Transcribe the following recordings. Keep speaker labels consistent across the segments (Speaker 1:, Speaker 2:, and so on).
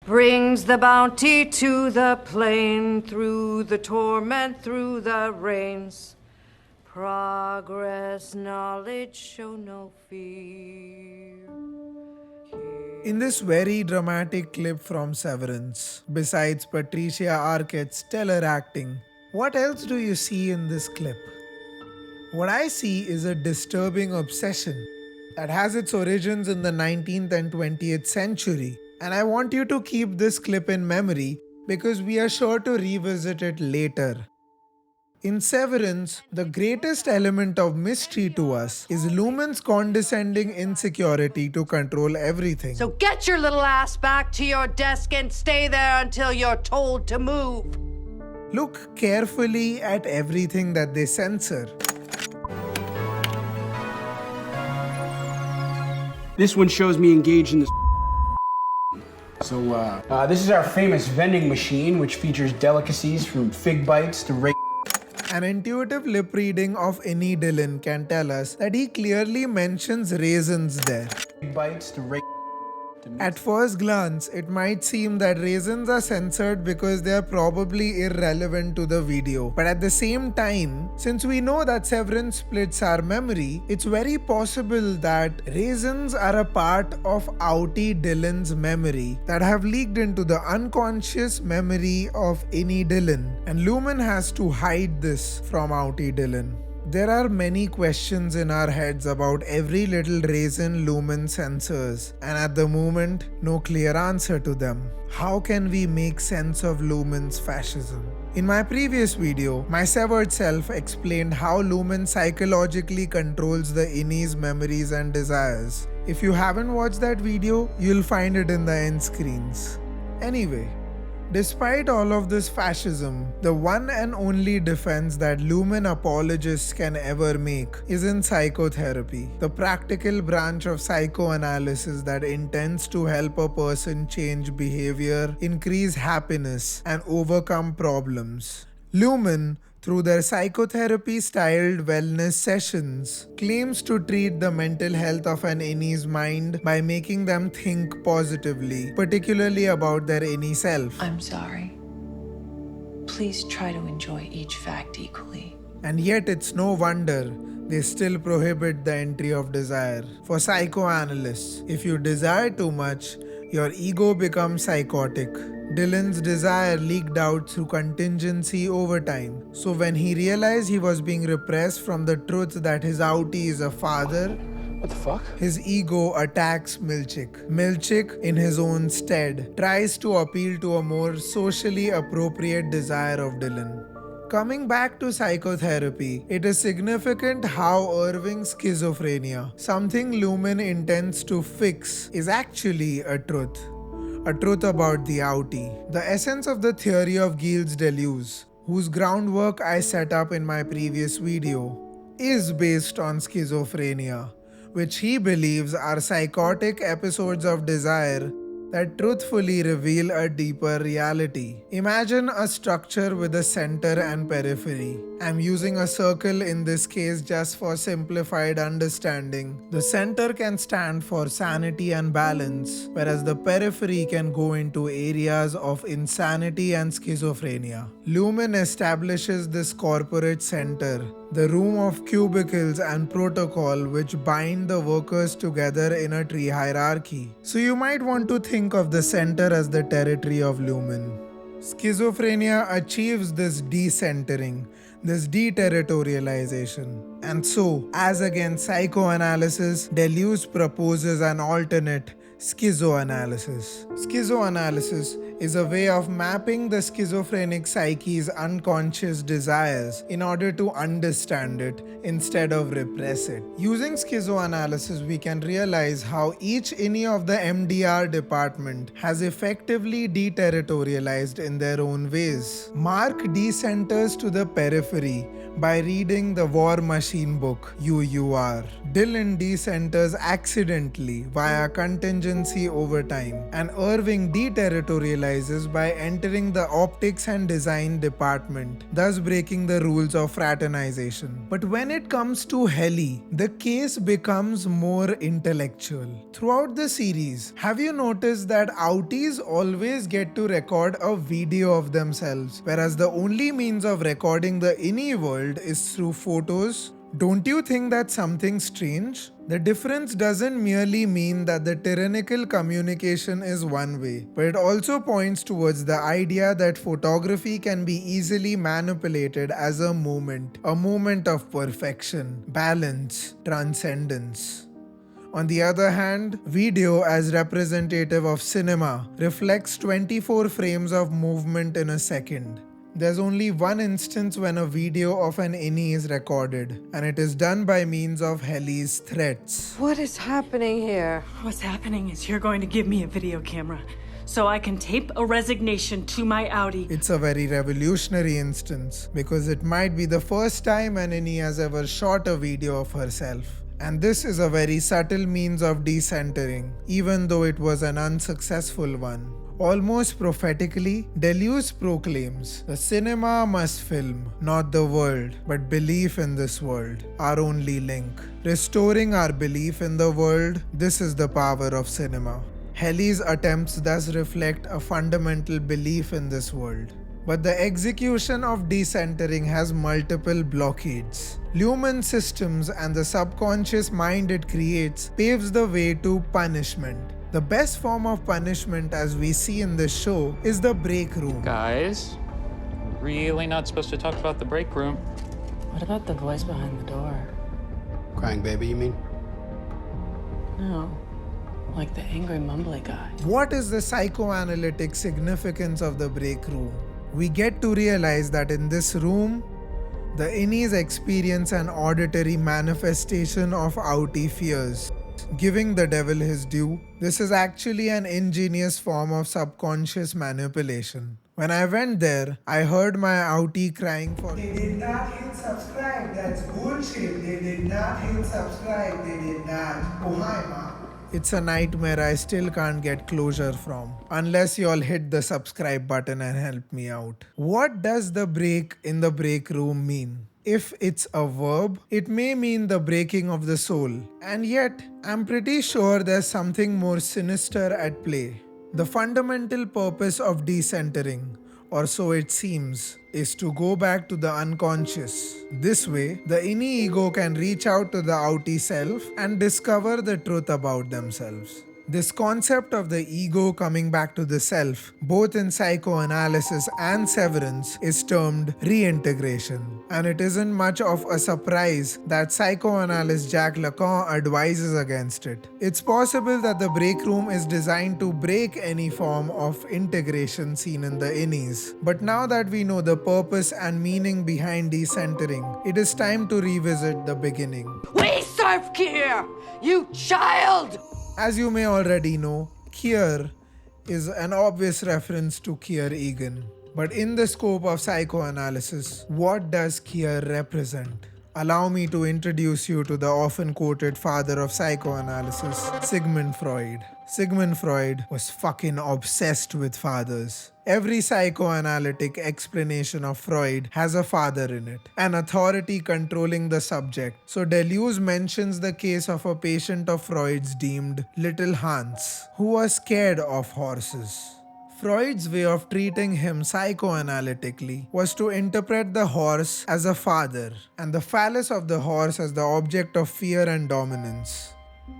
Speaker 1: Brings the bounty to the plain, through the torment, through the rains. Progress, knowledge, show no fear.
Speaker 2: In this very dramatic clip from Severance, besides Patricia Arquette's stellar acting, what else do you see in this clip? What I see is a disturbing obsession that has its origins in the 19th and 20th century, and I want you to keep this clip in memory because we are sure to revisit it later. In Severance, the greatest element of mystery to us is Lumon's condescending insecurity to control everything.
Speaker 1: So get your little ass back to your desk and stay there until you're told to move.
Speaker 2: Look carefully at everything that they censor.
Speaker 3: This one shows me engaged in this. So, this is our famous vending machine, which features delicacies from fig bites to
Speaker 2: An intuitive lip reading of Innie Dillon can tell us that he clearly mentions raisins there.
Speaker 3: fig bites to
Speaker 2: At first glance, it might seem that raisins are censored because they are probably irrelevant to the video. But at the same time, since we know that Severance splits our memory, it's very possible that raisins are a part of Outie Dillon's memory that have leaked into the unconscious memory of Innie Dillon, and Lumon has to hide this from Outie Dillon. There are many questions in our heads about every little raisin Lumon censors, and at the moment, no clear answer to them. How can we make sense of Lumon's fascism? In my previous video, my severed self explained how Lumon psychologically controls the Innie's memories and desires. If you haven't watched that video, you'll find it in the end screens. Anyway, despite all of this fascism, the one and only defense that Lumon apologists can ever make is in psychotherapy, the practical branch of psychoanalysis that intends to help a person change behavior, increase happiness, and overcome problems. Lumon, through their psychotherapy-styled wellness sessions, claims to treat the mental health of an Innie's mind by making them think positively, particularly about their Innie self.
Speaker 4: I'm sorry. Please try to enjoy each fact equally.
Speaker 2: And yet it's no wonder they still prohibit the entry of desire. For psychoanalysts, if you desire too much, your ego becomes psychotic. Dillon's desire leaked out through contingency over time. So when he realized he was being repressed from the truth that his outie is a father,
Speaker 3: What the fuck?
Speaker 2: his ego attacks Milchick. Milchick, in his own stead, tries to appeal to a more socially appropriate desire of Dillon. Coming back to psychotherapy, it is significant how Irving's schizophrenia, something Lumon intends to fix, is actually a truth. A truth about the outie. The essence of the theory of Gilles Deleuze, whose groundwork I set up in my previous video, is based on schizophrenia, which he believes are psychotic episodes of desire that truthfully reveal a deeper reality. Imagine a structure with a center and periphery. I'm using a circle in this case just for simplified understanding. The center can stand for sanity and balance, whereas the periphery can go into areas of insanity and schizophrenia. Lumon establishes this corporate center, the room of cubicles and protocol which bind the workers together in a tree hierarchy. So you might want to think of the center as the territory of Lumon. Schizophrenia achieves this decentering, this deterritorialization. And so, as against psychoanalysis, Deleuze proposes an alternate schizoanalysis. Schizoanalysis is a way of mapping the schizophrenic psyche's unconscious desires in order to understand it instead of repress it. Using schizoanalysis, we can realize how each Innie of the MDR department has effectively deterritorialized in their own ways. Mark decenters to the periphery by reading the War Machine book, UUR. Dillon decenters accidentally via contingent stringency over time, and Irving deterritorializes by entering the optics and design department, thus breaking the rules of fraternization. But when it comes to Helly, the case becomes more intellectual. Throughout the series, have you noticed that outies always get to record a video of themselves, whereas the only means of recording the Innie world is through photos? Don't you think that's something strange? The difference doesn't merely mean that the tyrannical communication is one way, but it also points towards the idea that photography can be easily manipulated as a moment of perfection, balance, transcendence. On the other hand, video as representative of cinema reflects 24 frames of movement in a second. There's only one instance when a video of an Innie is recorded, and it is done by means of Helly's threats.
Speaker 1: What is happening here?
Speaker 5: What's happening is you're going to give me a video camera so I can tape a resignation to my Audi.
Speaker 2: It's a very revolutionary instance because it might be the first time an Innie has ever shot a video of herself. And this is a very subtle means of decentering, even though it was an unsuccessful one. Almost prophetically, Deleuze proclaims, the cinema must film, not the world, but belief in this world, our only link. Restoring our belief in the world, this is the power of cinema. Helly's attempts thus reflect a fundamental belief in this world. But the execution of decentering has multiple blockades. Lumon systems and the subconscious mind it creates paves the way to punishment. The best form of punishment, as we see in this show, is the break room.
Speaker 6: Guys, really not supposed to talk about the break room.
Speaker 4: What about the voice behind the door?
Speaker 3: Crying baby, you mean?
Speaker 4: No, like the angry mumbly guy.
Speaker 2: What is the psychoanalytic significance of the break room? We get to realize that in this room, the Innies experience an auditory manifestation of outie fears. Giving the devil his due, this is actually an ingenious form of subconscious manipulation. When I went there, I heard my outie crying for
Speaker 7: They did not hit subscribe, that's bullshit. They did not hit subscribe, they did not. Oh hi ma.
Speaker 2: It's a nightmare I still can't get closure from, unless you all hit the subscribe button and help me out. What does the break in the break room mean? If it's a verb, it may mean the breaking of the soul. And yet, I'm pretty sure there's something more sinister at play. The fundamental purpose of decentering, or so it seems, is to go back to the unconscious. This way, the Innie ego can reach out to the outie self and discover the truth about themselves. This concept of the ego coming back to the self, both in psychoanalysis and Severance, is termed reintegration. And it isn't much of a surprise that psychoanalyst Jacques Lacan advises against it. It's possible that the break room is designed to break any form of integration seen in the Innies. But now that we know the purpose and meaning behind decentering, it is time to revisit the beginning.
Speaker 1: We serve Kier, you child!
Speaker 2: As you may already know, Kier is an obvious reference to Kier Egan. But in the scope of psychoanalysis, what does Kier represent? Allow me to introduce you to the often quoted father of psychoanalysis, Sigmund Freud. Sigmund Freud was fucking obsessed with fathers. Every psychoanalytic explanation of Freud has a father in it, an authority controlling the subject. So Deleuze mentions the case of a patient of Freud's deemed Little Hans, who was scared of horses. Freud's way of treating him psychoanalytically was to interpret the horse as a father, and the phallus of the horse as the object of fear and dominance.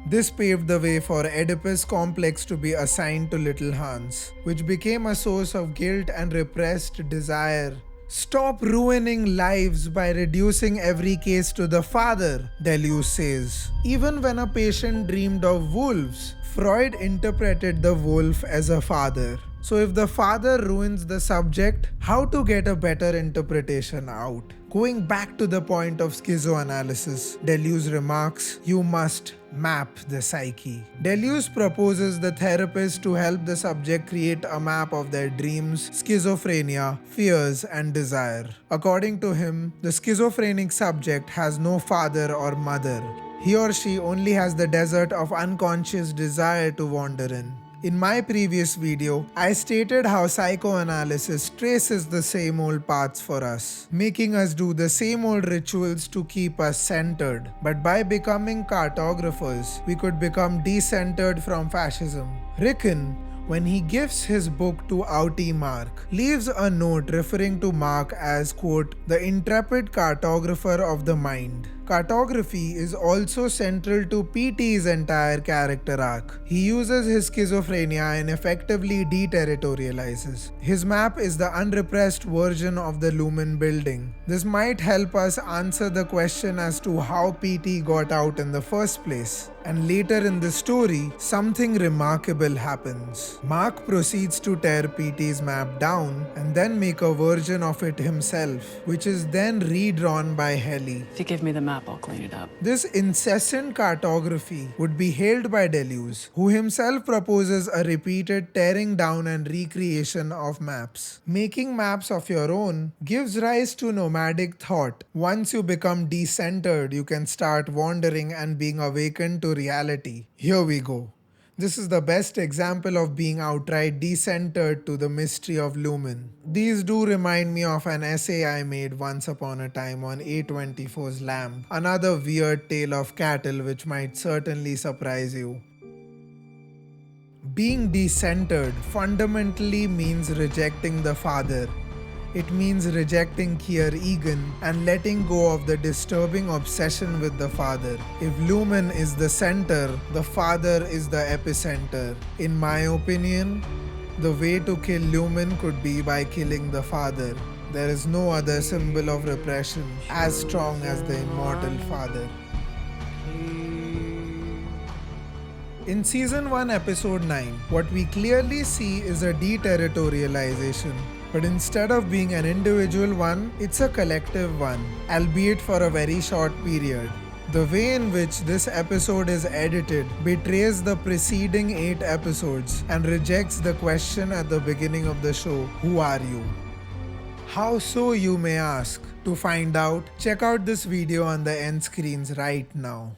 Speaker 2: This paved the way for Oedipus complex to be assigned to Little Hans, which became a source of guilt and repressed desire. Stop ruining lives by reducing every case to the father, Deleuze says. Even when a patient dreamed of wolves, Freud interpreted the wolf as a father. So if the father ruins the subject, how to get a better interpretation out? Going back to the point of schizoanalysis, Deleuze remarks, you must map the psyche. Deleuze proposes the therapist to help the subject create a map of their dreams, schizophrenia, fears, and desire. According to him, the schizophrenic subject has no father or mother. He or she only has the desert of unconscious desire to wander in. In my previous video, I stated how psychoanalysis traces the same old paths for us, making us do the same old rituals to keep us centered. But by becoming cartographers, we could become decentered from fascism. Rickon, when he gives his book to outie Mark, leaves a note referring to Mark as, quote, the intrepid cartographer of the mind. Cartography is also central to PT's entire character arc. He uses his schizophrenia and effectively deterritorializes. His map is the unrepressed version of the Lumon building. This might help us answer the question as to how PT got out in the first place. And later in the story, something remarkable happens. Mark proceeds to tear PT's map down and then make a version of it himself, which is then redrawn by Helly.
Speaker 5: If you give me the map, I'll clean it up.
Speaker 2: This incessant cartography would be hailed by Deleuze, who himself proposes a repeated tearing down and recreation of maps. Making maps of your own gives rise to nomadic thought. Once you become decentered, you can start wandering and being awakened to reality. Here we go. This is the best example of being outright decentered to the mystery of Lumon. These do remind me of an essay I made once upon a time on A24's Lamb, another weird tale of cattle which might certainly surprise you. Being decentered fundamentally means rejecting the father. It means rejecting Kier Egan and letting go of the disturbing obsession with the father. If Lumon is the center, the father is the epicenter. In my opinion, the way to kill Lumon could be by killing the father. There is no other symbol of repression as strong as the immortal father. In Season 1, Episode 9, what we clearly see is a deterritorialization. But instead of being an individual one, it's a collective one, albeit for a very short period. The way in which this episode is edited betrays the preceding 8 episodes and rejects the question at the beginning of the show, who are you? How so, you may ask? To find out, check out this video on the end screens right now.